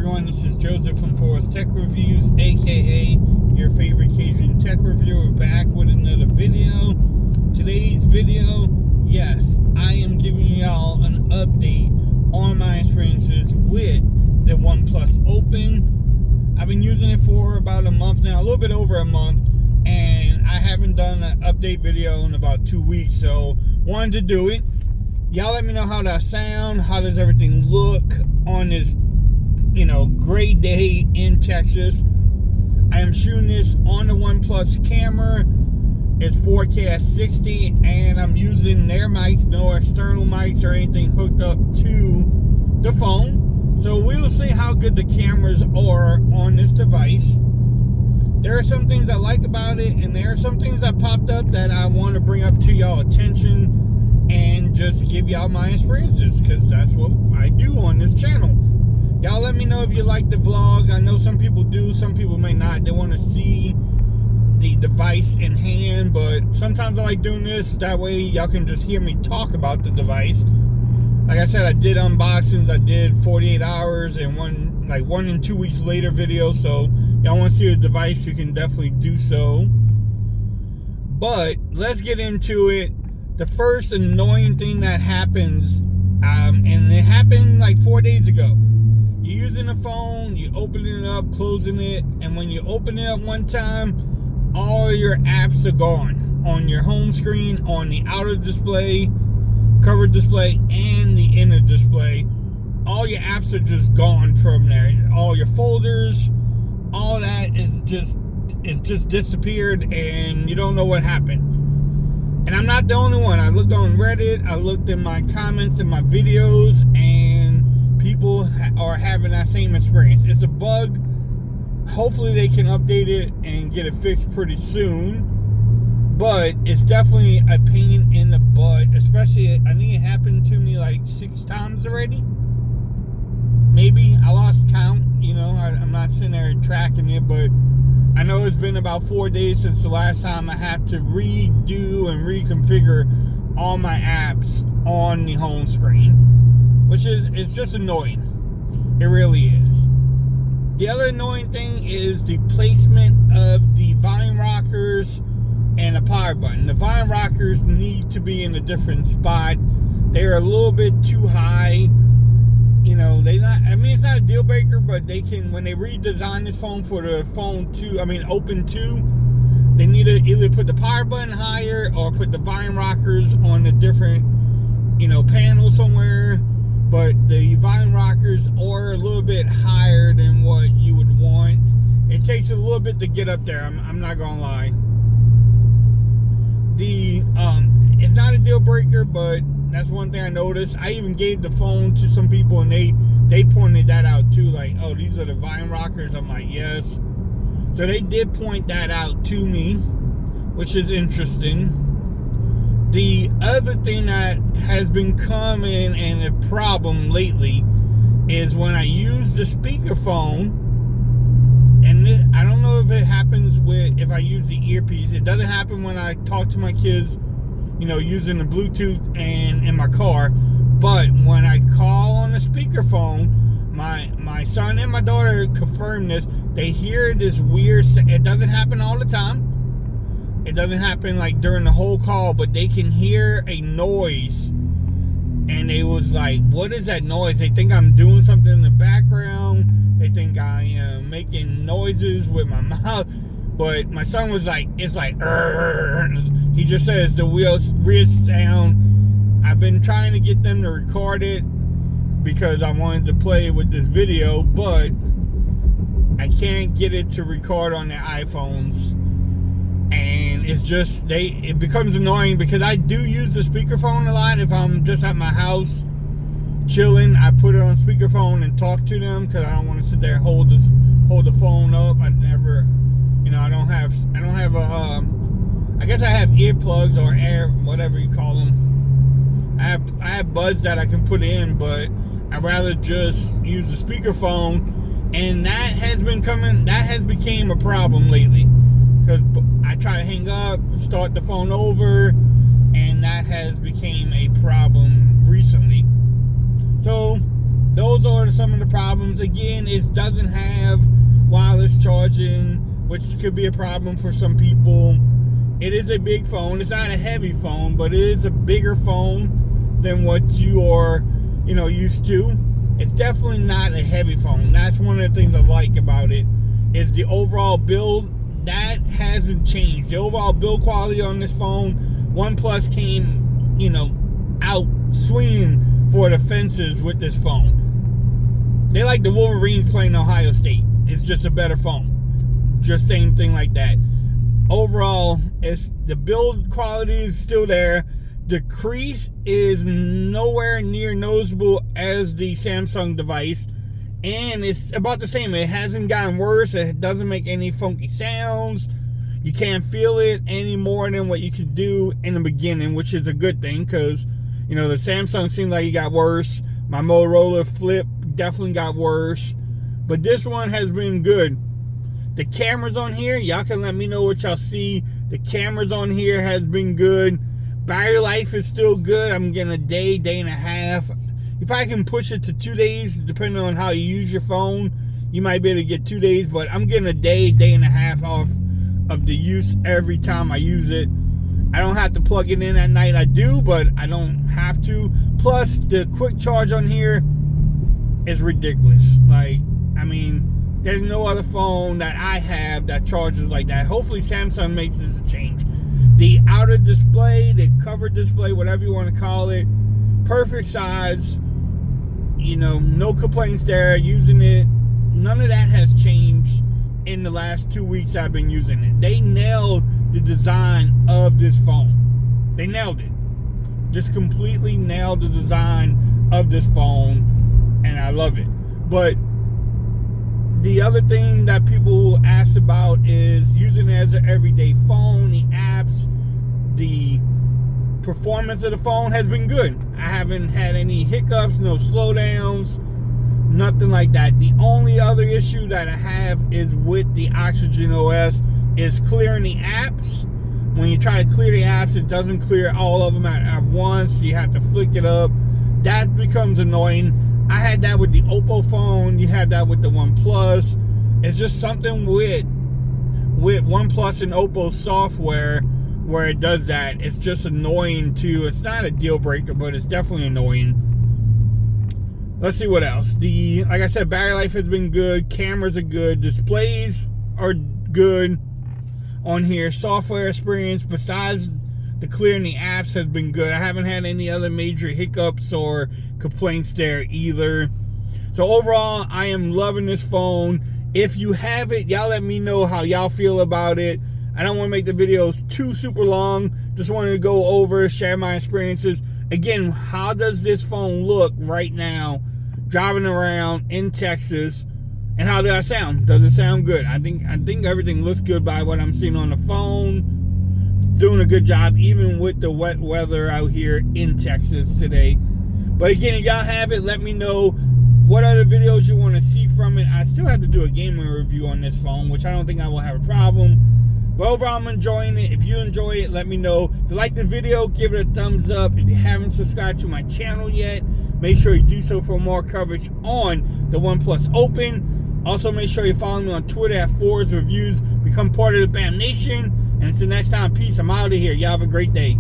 everyone, this is Joseph from Forest Tech Reviews, aka your favorite Cajun tech reviewer, back with another video. Today's video, yes, I am giving y'all an update on my experiences with the OnePlus Open. I've been using it for about a month now, a little bit over a month, and I haven't done an update video in about 2 weeks, so wanted to do it. Y'all let me know how that sound, how does everything look on this, gray day in Texas. I am shooting this on the OnePlus camera. It's 4K at 60, and I'm using their mics, no external mics or anything hooked up to the phone. So we'll see how good the cameras are on this device. There are some things I like about it, and there are some things that popped up that I want to bring up to y'all attention and just give y'all my experiences, because that's what I do on this channel. Y'all let me know if you like the vlog. I know some people do, some people may not. They want to see the device in hand, but sometimes I like doing this, that way y'all can just hear me talk about the device. Like I said, I did unboxings, I did 48 hours and one and 2 weeks later video, so y'all want to see the device, you can definitely do so. But let's get into it. The first annoying thing that happens, and it happened like 4 days ago. You're using the phone, you open it up, closing it, and when you open it up one time, all your apps are gone. On your home screen, on the outer display, cover display, and the inner display. All your apps are just gone from there. All your folders, all that is just disappeared, and you don't know what happened. And I'm not the only one. I looked on Reddit, I looked in my comments in my videos, and people are having that same experience. It's a bug. Hopefully they can update it and get it fixed pretty soon. But it's definitely a pain in the butt, especially, I think it happened to me like 6 times already. Maybe, I lost count, I'm not sitting there tracking it, but I know it's been about 4 days since the last time I had to redo and reconfigure all my apps on the home screen, which it's just annoying. It really is. The other annoying thing is the placement of the volume rockers and the power button. The volume rockers need to be in a different spot. They're a little bit too high. It's not a deal breaker, but they can, when they redesign this phone for the Open 2, they need to either put the power button higher or put the volume rockers on a different, panel somewhere. But the volume rockers are a little bit higher than what you would want. It takes a little bit to get up there, I'm not gonna lie. It's not a deal breaker, but that's one thing I noticed. I even gave the phone to some people, and they pointed that out too, like, oh, these are the volume rockers. I'm like, yes. So they did point that out to me, which is interesting. The other thing that has been coming and a problem lately is when I use the speakerphone, and I don't know if it happens if I use the earpiece. It doesn't happen when I talk to my kids, using the Bluetooth and in my car. But when I call on the speakerphone, my son and my daughter confirm this. They hear this weird, it doesn't happen all the time. It doesn't happen like during the whole call, but they can hear a noise. And they was like, what is that noise? They think I'm doing something in the background. They think I am making noises with my mouth. But my son was like, it's like, he just says the weird sound. I've been trying to get them to record it because I wanted to play with this video, but I can't get it to record on their iPhones. And it's just, it becomes annoying because I do use the speakerphone a lot. If I'm just at my house chilling, I put it on speakerphone and talk to them, because I don't want to sit there and hold the phone up. I never, I don't have I guess I have earplugs or air, whatever you call them. I have buds that I can put in, but I'd rather just use the speakerphone, and that has became a problem lately, because I try to hang up, start the phone over, and that has became a problem recently. So those are some of the problems. Again, it doesn't have wireless charging, which could be a problem for some people. It is a big phone. It's not a heavy phone, but it is a bigger phone than what you are, used to. It's definitely not a heavy phone. That's one of the things I like about it, is the overall build. That hasn't changed. The overall build quality on this phone, OnePlus came, out swinging for the fences with this phone. They like the Wolverines playing Ohio State. It's just a better phone. Just same thing like that. Overall, the build quality is still there. The crease is nowhere near noticeable as the Samsung device. And it's about the same. It hasn't gotten worse. It doesn't make any funky sounds. You can't feel it any more than what you could do in the beginning, which is a good thing, because, the Samsung seemed like it got worse. My Motorola Flip definitely got worse. But this one has been good. The cameras on here, y'all can let me know what y'all see. The cameras on here has been good. Battery life is still good. I'm getting a day and a half. You probably can push it to 2 days, depending on how you use your phone. You might be able to get 2 days, but I'm getting a day and a half off of the use every time I use it. I don't have to plug it in at night. I do, but I don't have to. Plus, the quick charge on here is ridiculous. There's no other phone that I have that charges like that. Hopefully, Samsung makes this a change. The outer display, the cover display, whatever you want to call it, perfect size. No complaints there. Using it, none of that has changed in the last 2 weeks I've been using it. They nailed the design of this phone. They nailed it. Just completely nailed the design of this phone, and I love it. But the other thing that people ask about is using it as an everyday phone. The apps, the performance of the phone has been good. I haven't had any hiccups, no slowdowns, nothing like that. The only other issue that I have is with the Oxygen OS is clearing the apps. When you try to clear the apps, it doesn't clear all of them at once. You have to flick it up. That becomes annoying. I had that with the Oppo phone. You have that with the OnePlus. It's just something with OnePlus and Oppo software where it does that. It's just annoying too. It's not a deal breaker, but it's definitely annoying. Let's see what else. Like I said, battery life has been good. Cameras are good. Displays are good on here. Software experience, besides the clearing the apps, has been good. I haven't had any other major hiccups or complaints there either. So overall, I am loving this phone. If you have it, y'all let me know how y'all feel about it. I don't want to make the videos too super long. Just wanted to go over, share my experiences. Again, how does this phone look right now driving around in Texas, and how does that sound? Does it sound good? I think everything looks good by what I'm seeing on the phone. Doing a good job even with the wet weather out here in Texas today. But again, if y'all have it, let me know what other videos you want to see from it. I still have to do a gaming review on this phone, which I don't think I will have a problem. But overall, I'm enjoying it. If you enjoy it, let me know. If you like the video, give it a thumbs up. If you haven't subscribed to my channel yet, make sure you do so for more coverage on the OnePlus Open. Also, make sure you follow me on Twitter at Ford's Reviews. Become part of the BAM Nation. And until next time, peace. I'm out of here. Y'all have a great day.